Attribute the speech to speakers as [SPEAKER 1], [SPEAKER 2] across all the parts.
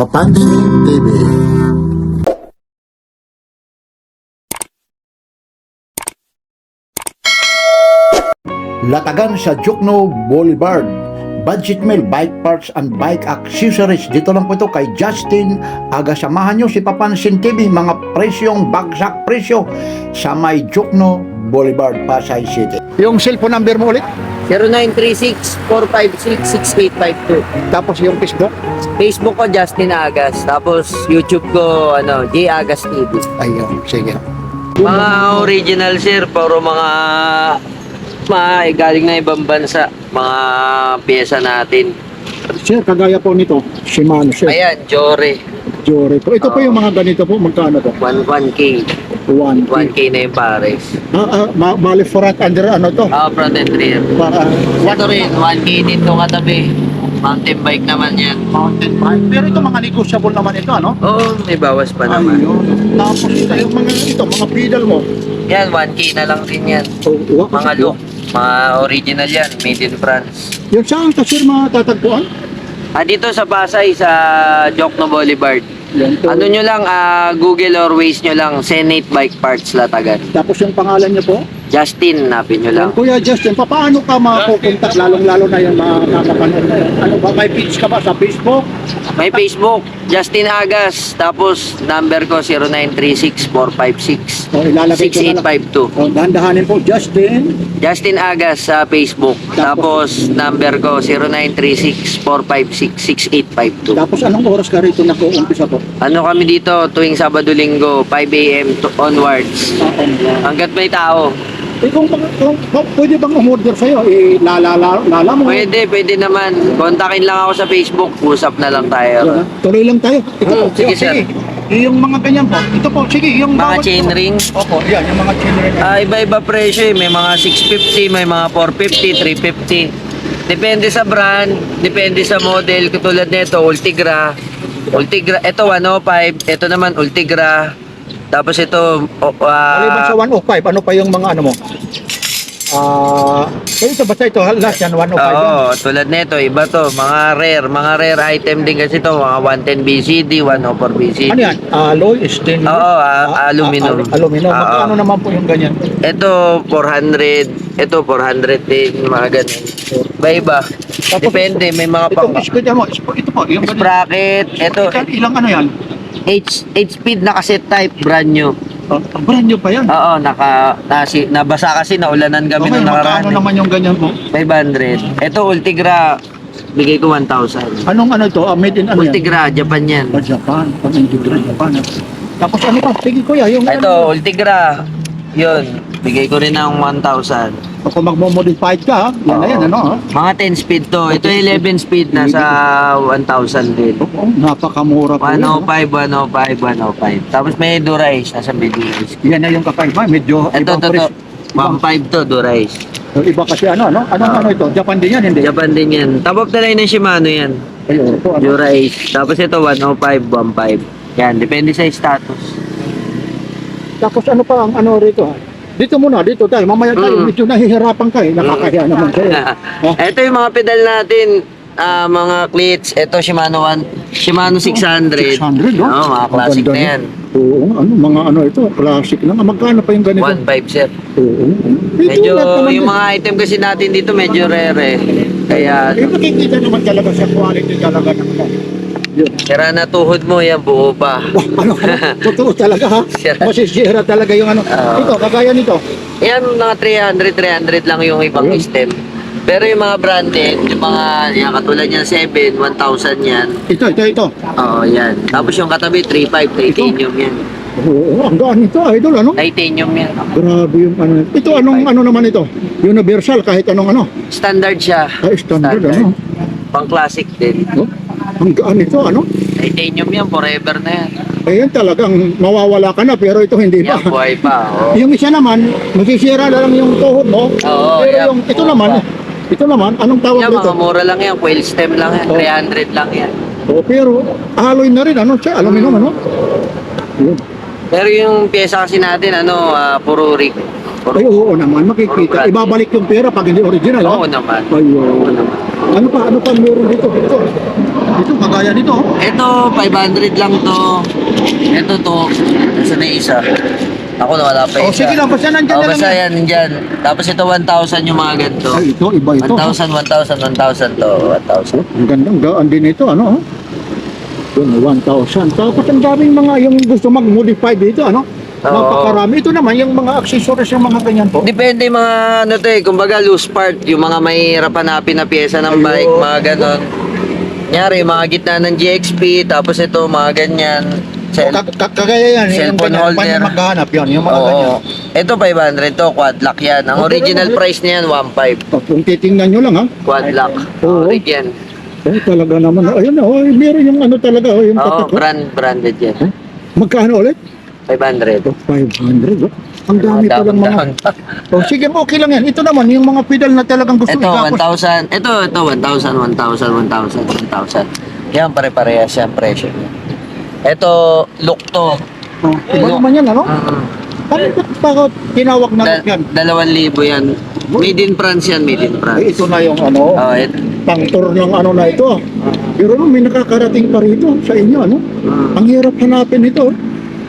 [SPEAKER 1] Papansin TV. Latagan sa Jokno Boulevard. Budget Meal, bike parts and bike accessories. Dito lang po ito kay Justin. Aga samahan nyo si Papansin TV. Mga presyong bagsak presyo sa may Jokno Boulevard, Pasay City. Yung cellphone number mo ulit?
[SPEAKER 2] 0936-456-6852.
[SPEAKER 1] Tapos yung Facebook?
[SPEAKER 2] Facebook ko, Justin Agas. Tapos YouTube ko, J. Agas TV.
[SPEAKER 1] Ayun, sige.
[SPEAKER 2] Mga original, sir. Puro mga galing na ibang bansa. Mga pyesa natin.
[SPEAKER 1] Sir, kagaya po nito, Shimano, sir.
[SPEAKER 2] Ayan, Jore.
[SPEAKER 1] Jore po. Ito po yung mga ganito po, magkano po?
[SPEAKER 2] 1K. 1K na yung pares.
[SPEAKER 1] Bali front under ano to?
[SPEAKER 2] Front and rear.
[SPEAKER 1] Para
[SPEAKER 2] Ito rin, 1K din to katabi. Mountain bike naman yan.
[SPEAKER 1] mountain bike. Pero ito mga negotiable naman ito, ano?
[SPEAKER 2] Oo, may bawas pa naman.
[SPEAKER 1] Ayun. Tapos ito, yung mga pedal mo.
[SPEAKER 2] Yan, 1K na lang din yan. Mga look. Mga original yan, made in France.
[SPEAKER 1] Yung saan ka, sir, matatagpuan?
[SPEAKER 2] Dito sa Pasay, sa Jokno Boulevard.
[SPEAKER 1] Yan to.
[SPEAKER 2] Ano nyo lang, Google or Waze nyo lang, Senate Bike Parts Latagan.
[SPEAKER 1] Tapos yung pangalan niyo po?
[SPEAKER 2] Justin, napin nyo lang.
[SPEAKER 1] Yan, Kuya Justin, paano ka mapupunta? Lalong-lalo na yung mga nakapanood na yun. Ano ba, may page ka ba sa Facebook?
[SPEAKER 2] May Facebook, Justin Agas. Tapos, number ko, 0936-456-6852.
[SPEAKER 1] O, ilalagay ko na lang. O, dahan-dahanin po, Justin.
[SPEAKER 2] Justin Agas sa Facebook. Tapos, number ko, 0936-456-6852.
[SPEAKER 1] Tapos anong oras ka rito nakuumpisa po?
[SPEAKER 2] Ano kami dito, tuwing Sabado-Linggo, 5 a.m. onwards. Hanggat may tao.
[SPEAKER 1] Kung pwede bang umorder sa'yo, lala mo.
[SPEAKER 2] Pwede naman. Kontakin lang ako sa Facebook. Usap na lang tayo.
[SPEAKER 1] Tuloy lang tayo. Ito po,
[SPEAKER 2] sige, sir.
[SPEAKER 1] Yung mga ganyan po. Ito po, sige. Yung
[SPEAKER 2] Mga chainring.
[SPEAKER 1] Opo, yan. Yung mga chainring.
[SPEAKER 2] Iba-iba presyo. May mga 650, may mga 450, 350. Depende sa brand, depende sa model. Katulad nito, Ultigra. Ito 105. Ito naman Ultigra. Tapos ito,
[SPEAKER 1] Maliban sa 105, ano pa yung mga ano mo? Ito basta ito, last yan, 105 yan.
[SPEAKER 2] Oo, tulad nito, iba to, mga rare item din kasi to, mga 110 BCD, 104 BCD.
[SPEAKER 1] Ano yan? Alloy, stainless?
[SPEAKER 2] Oo, aluminum.
[SPEAKER 1] Aluminum. Magkano naman po yung ganyan?
[SPEAKER 2] Ito 400, ito 400 din, mga ganun. Iba-iba. Depende, may mga pang...
[SPEAKER 1] Ito po, yung
[SPEAKER 2] Sprocket, ito,
[SPEAKER 1] ilang ano yan?
[SPEAKER 2] H-speed na cassette type, brand new.
[SPEAKER 1] Brand new pa yan.
[SPEAKER 2] Oo, nabasa kasi, naulanan kami nung nakaraan.
[SPEAKER 1] Magkano naman yung ganyan po?
[SPEAKER 2] 500. Ito, Ultigra, bigay ko 1,000.
[SPEAKER 1] Anong ano ito? Made in ano yan?
[SPEAKER 2] Ultigra, Japan yan.
[SPEAKER 1] Japan. Pang-integra Japan. Tapos ano pa? Sige kuya, yung
[SPEAKER 2] Ito, Ultigra, yun, bigay ko rin ng 1,000.
[SPEAKER 1] kung magmo-modified ka, yan na yan, ano?
[SPEAKER 2] Mga 10 speed to. Ito 11 speed, nasa 1,000 din.
[SPEAKER 1] Napakamura po.
[SPEAKER 2] 105, 105, 105. Tapos may Dura-Ace, nasa may Dura-Ace.
[SPEAKER 1] Yan na yung kakaiba. Medyo
[SPEAKER 2] Ito, 1.5 to, Dura-Ace.
[SPEAKER 1] Iba kasi ano? Ano ito? Japan din yan, hindi?
[SPEAKER 2] Japan din yan. Top of the line ng Shimano yan.
[SPEAKER 1] Ayun, ito, ano?
[SPEAKER 2] Dura-Ace. Tapos ito 105, 15. Yan, depende sa status.
[SPEAKER 1] Tapos ano pa ang ano rito? Dito muna, dito tayo. Mamaya tayo, medyo nahihirapan ka eh. Nakakahiya naman kayo.
[SPEAKER 2] Ito yung mga pedal natin, mga cleats. Ito Shimano 600.
[SPEAKER 1] 600, no?
[SPEAKER 2] Oo, mga classic
[SPEAKER 1] Ganda
[SPEAKER 2] na yan.
[SPEAKER 1] Oo, mga ano ito, classic lang. Magkano pa yung ganito?
[SPEAKER 2] 1.5 sir.
[SPEAKER 1] Oo.
[SPEAKER 2] Medyo,
[SPEAKER 1] lahat naman
[SPEAKER 2] yung
[SPEAKER 1] din.
[SPEAKER 2] mga item kasi natin dito medyo rare eh. Kaya,
[SPEAKER 1] Makikita naman talaga sa quality talaga ng yun.
[SPEAKER 2] sira na tuhod mo, yan buo pa.
[SPEAKER 1] Ano, totoo talaga ha?
[SPEAKER 2] Sira.
[SPEAKER 1] Masisira talaga yung ano. Ito, kagaya nito.
[SPEAKER 2] Yan, mga 300 lang yung ibang
[SPEAKER 1] Ayun.
[SPEAKER 2] system. Pero yung mga branded, yung mga, yan, katulad yan 7, 1,000 yan.
[SPEAKER 1] Ito.
[SPEAKER 2] Oo, yan. Tapos yung katabi, 3.5, titanium yan.
[SPEAKER 1] Oo, ang gaan nito, idol, ano?
[SPEAKER 2] Titanium yan.
[SPEAKER 1] Grabe yung ano. Ito, anong ano naman ito? Universal, kahit anong ano.
[SPEAKER 2] Standard siya.
[SPEAKER 1] Ay, standard, ano?
[SPEAKER 2] Pang classic din.
[SPEAKER 1] No? Ang gaan nito, ano?
[SPEAKER 2] Titanium yan, forever na yan.
[SPEAKER 1] Ayan talagang mawawala ka na, pero ito hindi pa.
[SPEAKER 2] Yan, buhay pa. Oo.
[SPEAKER 1] Yung isa naman, masisira na lang yung tuhod mo.
[SPEAKER 2] Oo,
[SPEAKER 1] pero
[SPEAKER 2] yan,
[SPEAKER 1] yung,
[SPEAKER 2] buhay
[SPEAKER 1] ito naman, anong tawag
[SPEAKER 2] Yan,
[SPEAKER 1] dito?
[SPEAKER 2] mga mura lang yan. Coil stem lang yan.
[SPEAKER 1] Oo.
[SPEAKER 2] 300 lang yan.
[SPEAKER 1] Oh, pero alloy na rin, ano? Siya, aluminum, ano? Yun.
[SPEAKER 2] Pero yung pyesa kasi natin, puro rig.
[SPEAKER 1] Ay, oo naman, makikita. Ibabalik yung pera pag hindi original, ha?
[SPEAKER 2] Oo naman.
[SPEAKER 1] Ayun.
[SPEAKER 2] Oo naman.
[SPEAKER 1] Ano pa meron dito? Ito, kagaya nito.
[SPEAKER 2] Ito, 500 lang to. Ito to. Nasa na isa. Ako na wala pa isa.
[SPEAKER 1] Oh, sige lang, basta nandyan na lang
[SPEAKER 2] basta
[SPEAKER 1] yan.
[SPEAKER 2] yan, dyan. Tapos ito 1,000 yung mga ganito.
[SPEAKER 1] Ay, ito, iba ito.
[SPEAKER 2] 1,000, 1,000, 1,000 to. 1,000.
[SPEAKER 1] Ang gandang gaan din ito, ano? Yun, 1,000. Tapos ang daming mga yung gusto mag-modify dito, ano?
[SPEAKER 2] Oo.
[SPEAKER 1] Napakarami. Ito naman, yung mga accessories, yung mga ganyan po.
[SPEAKER 2] Depende yung mga ano to eh, kumbaga loose part, yung mga mahirap hanapin na pyesa ng
[SPEAKER 1] Ayun.
[SPEAKER 2] bike, mga ganon. Nyari, mga gitna ng GXP, tapos ito, mga ganyan.
[SPEAKER 1] Kagaya yan, yung
[SPEAKER 2] Cellphone
[SPEAKER 1] ganyan,
[SPEAKER 2] holder.
[SPEAKER 1] paano maghahanap yan, yung mga ganyan.
[SPEAKER 2] Oo. Ito 500 to, quad lock yan. Ang
[SPEAKER 1] Okay,
[SPEAKER 2] original
[SPEAKER 1] okay.
[SPEAKER 2] price niyan 1.5.
[SPEAKER 1] Kung titingnan nyo lang, ha?
[SPEAKER 2] Quad lock.
[SPEAKER 1] Oo.
[SPEAKER 2] Rig yan.
[SPEAKER 1] Oh, talaga naman. Ayun na, oh, meron yung ano talaga, oh, yung
[SPEAKER 2] Oo,
[SPEAKER 1] tatak. oh.
[SPEAKER 2] branded yan.
[SPEAKER 1] Magkano ulit?
[SPEAKER 2] 500.
[SPEAKER 1] Oh, 500. Oh. Ang dami pa lang mga... Oh, sige, okay lang yan. Ito naman, yung mga pedal na talagang gusto
[SPEAKER 2] Ito,
[SPEAKER 1] ikapos.
[SPEAKER 2] 1,000. Ito, 1,000, 1,000, 1,000, 1,000. Yan, pare-parehas yan presyo niya. Ito, look to.
[SPEAKER 1] Oh, iba naman yan, ano? Bakit tinawag na yan?
[SPEAKER 2] 2,000 yan. Made in France yan, made in
[SPEAKER 1] Eh,
[SPEAKER 2] France.
[SPEAKER 1] ito na yung ano,
[SPEAKER 2] Oh,
[SPEAKER 1] pang-tour ng ano na ito. Pero no, may nakakarating pa rito sa inyo, ano? Ang hirap hanapin ito.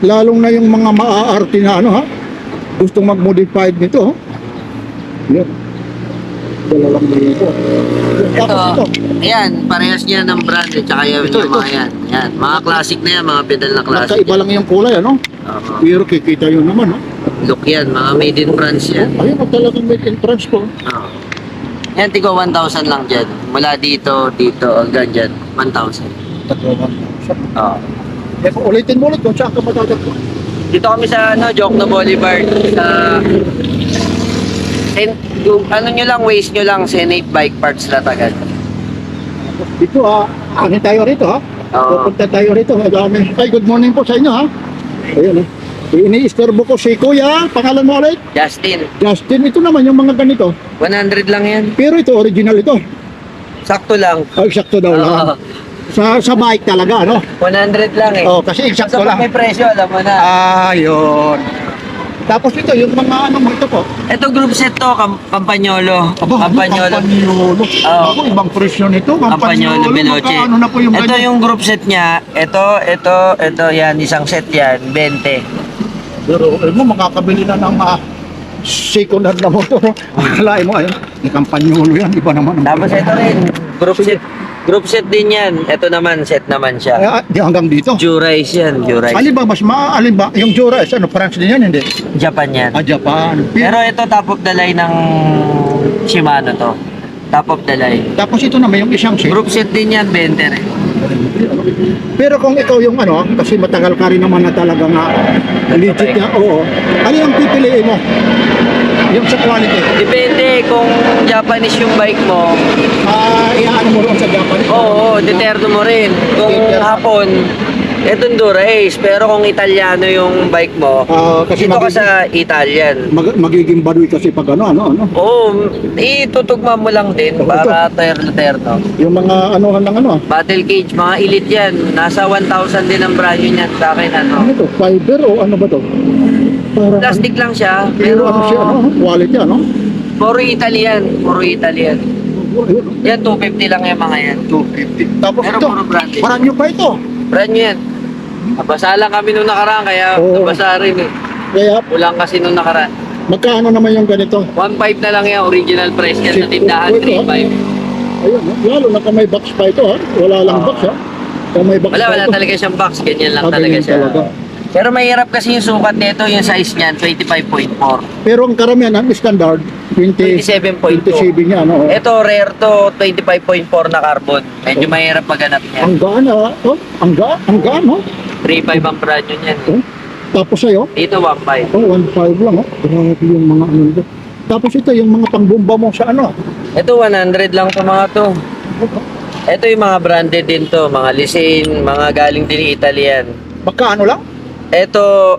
[SPEAKER 1] Lalong na yung mga maaarte na ano, ha? Gustong mag-modified nito, ha? Yan. Dala lang dito. Tapos
[SPEAKER 2] ito,
[SPEAKER 1] ito.
[SPEAKER 2] ayan, parehas niya ng brand at saka yung
[SPEAKER 1] Ito,
[SPEAKER 2] mga yan. Yan, mga classic na yan, mga pedal na classic.
[SPEAKER 1] Magkaiba lang yung kulay, ano?
[SPEAKER 2] Oo.
[SPEAKER 1] Pero kikita yun naman, ha?
[SPEAKER 2] Look yan, mga made in France yan.
[SPEAKER 1] Ayun, ang talagang made in France po.
[SPEAKER 2] Oo. Yan, tigo 1,000 lang dyan. Mula dito, hanggang dyan, 1,000. Oo.
[SPEAKER 1] Eh, kung ulitin mo ulit, kung saan ka matatagpo?
[SPEAKER 2] Dito kami sa Jokno Boulevard, sa yung ano nyo lang, waste nyo lang, Senate Bike Parts Latagan.
[SPEAKER 1] Dito, ano tayo rito, ha?
[SPEAKER 2] Oo.
[SPEAKER 1] Pupunta tayo rito. Madami. Ay, good morning po sa inyo, ha? Ayun, ha? Ini-istorbo ko si Kuya. Pangalan mo ulit?
[SPEAKER 2] Justin,
[SPEAKER 1] Justin, ito naman yung mga ganito.
[SPEAKER 2] 100 lang yan.
[SPEAKER 1] Pero ito, original ito.
[SPEAKER 2] Sakto lang.
[SPEAKER 1] Ay, eksakto daw lang.
[SPEAKER 2] Oo.
[SPEAKER 1] Sa bike talaga, ano?
[SPEAKER 2] 100 lang eh.
[SPEAKER 1] Oh, kasi
[SPEAKER 2] So
[SPEAKER 1] eksakto
[SPEAKER 2] pag
[SPEAKER 1] lang.
[SPEAKER 2] may presyo, alam mo na.
[SPEAKER 1] Ayun. Tapos ito, yung mga ano mo ito po.
[SPEAKER 2] Ito group set to, Campagnolo. Campagnolo.
[SPEAKER 1] Campagnolo.
[SPEAKER 2] Oo.
[SPEAKER 1] Ako, ibang presyo nito.
[SPEAKER 2] Campagnolo Veloce.
[SPEAKER 1] Ano na po yung
[SPEAKER 2] Ito yung group set niya. Ito, yan, isang set yan, 20.
[SPEAKER 1] Pero alam mo, makakabili na ng second hand na motor. Akalain mo, ayun. Yung Campagnolo yan, iba naman.
[SPEAKER 2] Tapos ito rin, group set. Group set din yan. Ito naman, set naman siya.
[SPEAKER 1] Di hanggang dito.
[SPEAKER 2] Jurice yan, Jurice.
[SPEAKER 1] Alin ba, mas maalin ba? Yung Jura, ano, France din yan, hindi?
[SPEAKER 2] Japan yan.
[SPEAKER 1] Japan.
[SPEAKER 2] Pero ito top of the line ng Shimano to. Top of the line.
[SPEAKER 1] Tapos ito naman yung isang set.
[SPEAKER 2] Group set din yan, 20 rin.
[SPEAKER 1] Pero kung ikaw yung ano, kasi matagal ka rin naman na talaga nga legit na, oo. Ano yung pipiliin mo? Yung sa quality.
[SPEAKER 2] Depende kung Japanese yung bike mo.
[SPEAKER 1] Iaan mo rin sa Japan.
[SPEAKER 2] Oo, deterno mo rin. Kung Hapon, etong Dura-Ace. Pero kung Italiano yung bike mo,
[SPEAKER 1] Kasi
[SPEAKER 2] dito ka sa Italian.
[SPEAKER 1] magiging baduy kasi pag ano.
[SPEAKER 2] Oo, itutugma mo lang din para terno.
[SPEAKER 1] Yung mga anuhan ng ano.
[SPEAKER 2] Battle cage, mga elite yan. Nasa 1,000 din ang brand niyan sa akin.
[SPEAKER 1] Ano to? Fiber o ano ba to? Para,
[SPEAKER 2] Plastic lang siya,
[SPEAKER 1] pero
[SPEAKER 2] pero
[SPEAKER 1] ano siya, ano? Quality, ano?
[SPEAKER 2] puro Italian. Puro Italian.
[SPEAKER 1] Ayun,
[SPEAKER 2] Yan, 250 lang yung mga yan.
[SPEAKER 1] 250. Tapos
[SPEAKER 2] Pero
[SPEAKER 1] ito,
[SPEAKER 2] puro branded.
[SPEAKER 1] parang nyo pa ito.
[SPEAKER 2] Brand new yan. Nabasa lang kami nung nakaraan, kaya
[SPEAKER 1] Oo.
[SPEAKER 2] nabasa rin eh.
[SPEAKER 1] Kaya,
[SPEAKER 2] Kulang kasi nung nakaraan.
[SPEAKER 1] magkano naman yung ganito?
[SPEAKER 2] 1.5 na lang yan, original price yan sa tindahan,
[SPEAKER 1] Ito,
[SPEAKER 2] 3.5.
[SPEAKER 1] Ayun, lalo na kung may box pa ito, ha? Wala lang
[SPEAKER 2] Oo.
[SPEAKER 1] box, ha? Kung may box
[SPEAKER 2] Wala
[SPEAKER 1] pa ito.
[SPEAKER 2] talaga siyang box, ganyan lang talaga
[SPEAKER 1] ganyan
[SPEAKER 2] siya.
[SPEAKER 1] talaga.
[SPEAKER 2] Pero mahirap kasi yung sukat nito, yung size niyan, 25.4.
[SPEAKER 1] Pero ang karamihan, ang standard,
[SPEAKER 2] 27.2.
[SPEAKER 1] 27 niya, ano?
[SPEAKER 2] Ito, rare to, 25.4 na carbon. Medyo mahirap maghanap niya.
[SPEAKER 1] Ang gaan, ha? Oh, ang gaan, ha?
[SPEAKER 2] 3.5 ang brand yun yan.
[SPEAKER 1] Oh. Tapos sa'yo,
[SPEAKER 2] Dito, 1.5.
[SPEAKER 1] 1.5 lang, oh. Grabe yung mga ano dito. Tapos ito, yung mga pangbomba mo sa ano?
[SPEAKER 2] Ito, 100 lang to mga to. Ito yung mga branded din to, mga Lisin, mga galing din Italian.
[SPEAKER 1] Magkaano lang?
[SPEAKER 2] Ito,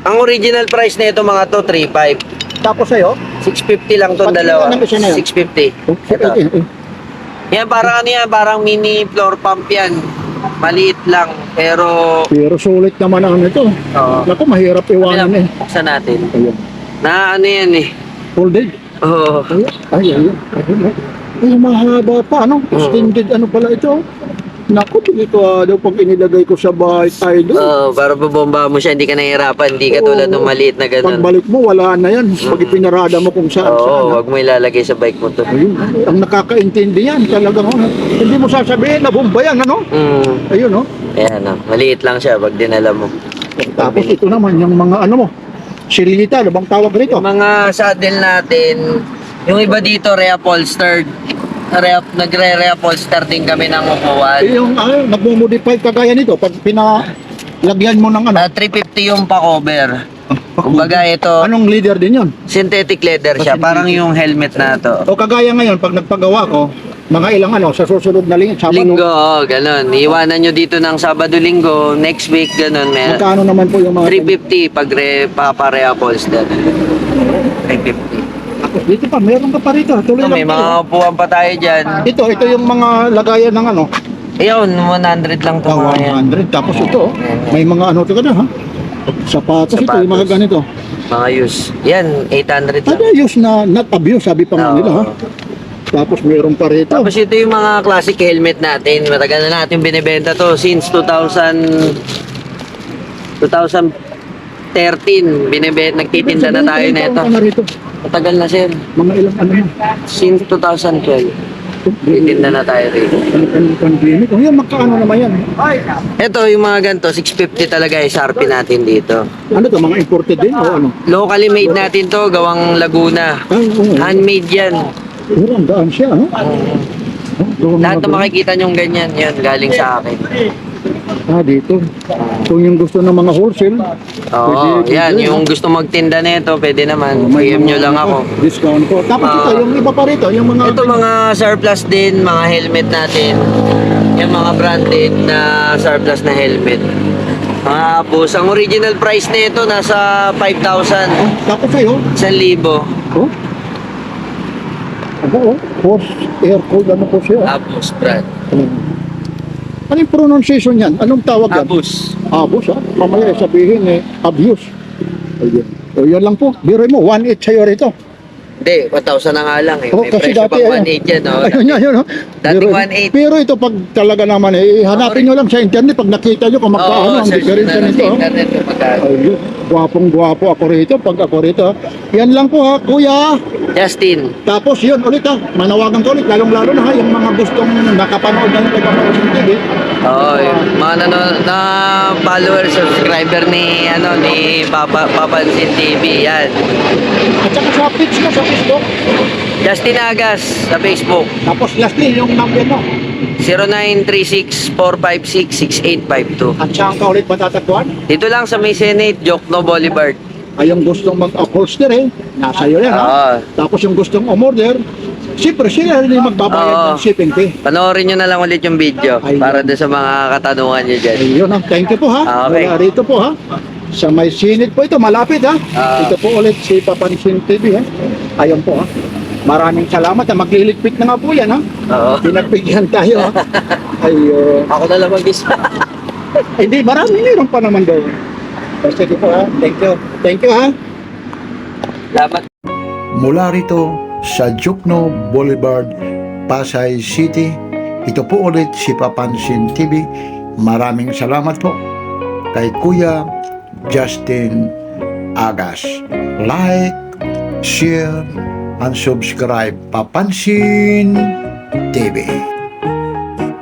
[SPEAKER 2] ang original price na ito mga to, 3.5.
[SPEAKER 1] Tapos sa'yo,
[SPEAKER 2] 650 lang to
[SPEAKER 1] Pati
[SPEAKER 2] dalawa.
[SPEAKER 1] lang ang isa na yun.
[SPEAKER 2] 650.
[SPEAKER 1] oh,
[SPEAKER 2] Ito. Yan, parang ano yan, parang mini floor pump yan. Maliit lang, pero...
[SPEAKER 1] Pero sulit naman ang ito.
[SPEAKER 2] Oo.
[SPEAKER 1] Naku, mahirap iwanan eh.
[SPEAKER 2] Buksan natin.
[SPEAKER 1] Ayun.
[SPEAKER 2] Na ano yan eh.
[SPEAKER 1] Folded.
[SPEAKER 2] Oo.
[SPEAKER 1] Ayun. Ay, mahaba pa, ano? Extended, ano pala ito? Naku, delikado pag inilagay ko sa bahay, idol.
[SPEAKER 2] Oo, para babomba mo siya, hindi ka nahihirapan. Hindi ka tulad ng maliit na ganun.
[SPEAKER 1] Pagbalik mo, wala na yan. Pag ipinarada mo kung saan saan.
[SPEAKER 2] Oo, wag mo ilalagay sa bike mo to.
[SPEAKER 1] Ayun, ang nakakaintindi yan talagang. Hindi mo sasabihin na bomba yan, ano? Ayun, no?
[SPEAKER 2] Ayan, maliit lang siya pag dinala mo.
[SPEAKER 1] Tapos ito naman, yung mga ano mo, silita, ano bang tawag rito?
[SPEAKER 2] Yung mga saddle natin, yung iba dito reupholstered. Nagre-reupholster din kami ng upuan.
[SPEAKER 1] Yung nagmo-modify kagaya nito, pag pinalagyan mo ng ano.
[SPEAKER 2] 350 yung pa-cover. Kumbaga ito,
[SPEAKER 1] Anong leader din yun?
[SPEAKER 2] synthetic leather siya. Parang yung helmet na to.
[SPEAKER 1] O kagaya ngayon, pag nagpagawa ko, mga ilang ano, sa susunod na Sabado,
[SPEAKER 2] Linggo, ganun. Iwanan nyo dito ng Sabado-Linggo, next week, ganun.
[SPEAKER 1] magkano naman po yung mga...
[SPEAKER 2] 350 pag papa-reupholster. 350.
[SPEAKER 1] Tapos dito pa, meron ka pa rito. Tuloy
[SPEAKER 2] Ito, may
[SPEAKER 1] lang
[SPEAKER 2] mga
[SPEAKER 1] tayo.
[SPEAKER 2] upuan pa tayo dyan.
[SPEAKER 1] Ito yung mga lagayan ng ano,
[SPEAKER 2] Ayun, 100 lang ito mga yan.
[SPEAKER 1] 100. Tapos ito, may mga ano ito ka na, ha? Sapatos ito, yung mga
[SPEAKER 2] Sapatos.
[SPEAKER 1] ganito.
[SPEAKER 2] Mga use. Yan, 800 lang.
[SPEAKER 1] Ano use na not abuse, sabi pa nga
[SPEAKER 2] Oo.
[SPEAKER 1] nila, ha? Tapos meron pa rito.
[SPEAKER 2] Tapos ito yung mga classic helmet natin. Matagal na natin binibenta to since 2013. Nagtitinda na tayo na ito.
[SPEAKER 1] Ano rito?
[SPEAKER 2] Matagal na sir.
[SPEAKER 1] Mga ilang ano na.
[SPEAKER 2] Since 2012. Titinda na tayo rito.
[SPEAKER 1] Pandemic. O yan, magkaano naman yan?
[SPEAKER 2] Ito yung mga ganito, 650 talaga SRP natin dito.
[SPEAKER 1] Ano to, mga imported din o ano?
[SPEAKER 2] Locally made natin to, gawang Laguna.
[SPEAKER 1] Ay, oo.
[SPEAKER 2] Handmade yan.
[SPEAKER 1] Pero ang daan siya, no?
[SPEAKER 2] Lahat na makikita nyong ganyan, yan, galing sa akin.
[SPEAKER 1] Dito. Kung yung gusto ng mga wholesale,
[SPEAKER 2] Oo,
[SPEAKER 1] pwede,
[SPEAKER 2] yan,
[SPEAKER 1] pwede,
[SPEAKER 2] yung gusto magtinda nito, pwede naman.
[SPEAKER 1] may
[SPEAKER 2] PM nyo
[SPEAKER 1] mga
[SPEAKER 2] lang ako.
[SPEAKER 1] Discount ko. Tapos ito, yung iba pa rito, yung mga...
[SPEAKER 2] Ito mga surplus din, mga helmet natin. Yung mga branded na surplus na helmet. Mga boss, ang original price nito nasa 5,000.
[SPEAKER 1] Tapos sa'yo,
[SPEAKER 2] 1,000.
[SPEAKER 1] oh? Ano, oh? Horse, air cold, ano po siya?
[SPEAKER 2] Abus, brand.
[SPEAKER 1] Ano yung pronunciation yan? Anong tawag yan?
[SPEAKER 2] Abus.
[SPEAKER 1] Abuse, ha? Mamaya sabihin abuse. Ayun. O yan lang po. Biro mo, 1.8 sa'yo rito.
[SPEAKER 2] Hindi, 1,000 na nga lang eh.
[SPEAKER 1] Oh,
[SPEAKER 2] May
[SPEAKER 1] kasi
[SPEAKER 2] presyo
[SPEAKER 1] dati,
[SPEAKER 2] pang
[SPEAKER 1] ayun.
[SPEAKER 2] 1,800 yan, no?
[SPEAKER 1] Ayun yan, yun.
[SPEAKER 2] Dating
[SPEAKER 1] Biro-
[SPEAKER 2] 1.8.
[SPEAKER 1] Pero ito pag talaga naman, hanapin nyo lang sa internet. Pag nakita nyo kung magkaano, ang
[SPEAKER 2] search
[SPEAKER 1] diferensya
[SPEAKER 2] na lang
[SPEAKER 1] nito.
[SPEAKER 2] sa
[SPEAKER 1] oh.
[SPEAKER 2] internet kung magkano.
[SPEAKER 1] Ayun, gwapong-gwapo ako rito. Pag ako rito, yan lang po ha, kuya.
[SPEAKER 2] Justin,
[SPEAKER 1] Tapos yun ulit ha, manawagan ko ulit, lalong-lalo na ha, yung mga gustong nakapanood ng Pagpapansin TV.
[SPEAKER 2] oh, yung mga na follower, subscriber ni Papansin TV, yan.
[SPEAKER 1] At saka sa page mo sa Facebook.
[SPEAKER 2] Justin Agas sa Facebook,
[SPEAKER 1] Tapos lastly, yung number mo.
[SPEAKER 2] 0936-456-6852.
[SPEAKER 1] At saan ka ulit matatagpuan?
[SPEAKER 2] Dito lang sa May Senate, Jokno Boulevard.
[SPEAKER 1] Ay yung gustong mag-upholster nasa iyo yan ha.
[SPEAKER 2] Oo.
[SPEAKER 1] Tapos yung gustong umorder, siyempre sila rin yung magbabayad
[SPEAKER 2] Oo.
[SPEAKER 1] ng shipping fee.
[SPEAKER 2] Panoorin nyo na lang ulit yung video
[SPEAKER 1] Ayun.
[SPEAKER 2] para doon sa mga katanungan nyo dyan.
[SPEAKER 1] Ayun ha, thank you po ha.
[SPEAKER 2] Okay.
[SPEAKER 1] Mula rito po ha. Sa may sinit po ito, malapit ha. Ito po ulit si Papansin TV ha. Ayun po ha. Maraming salamat ha. Magliligpit na nga po yan ha.
[SPEAKER 2] Oo.
[SPEAKER 1] Pinagbigyan tayo ha. Ayun.
[SPEAKER 2] Ako na lang mag-isa.
[SPEAKER 1] Hindi, meron pa naman daw. Sige po ha. Thank you. Thank you ha.
[SPEAKER 2] Salamat.
[SPEAKER 1] Mula rito sa Jokno Boulevard, Pasay City, ito po ulit si Papansin TV. Maraming salamat po kay Kuya Justin Agas. Like, share, and subscribe Papansin TV.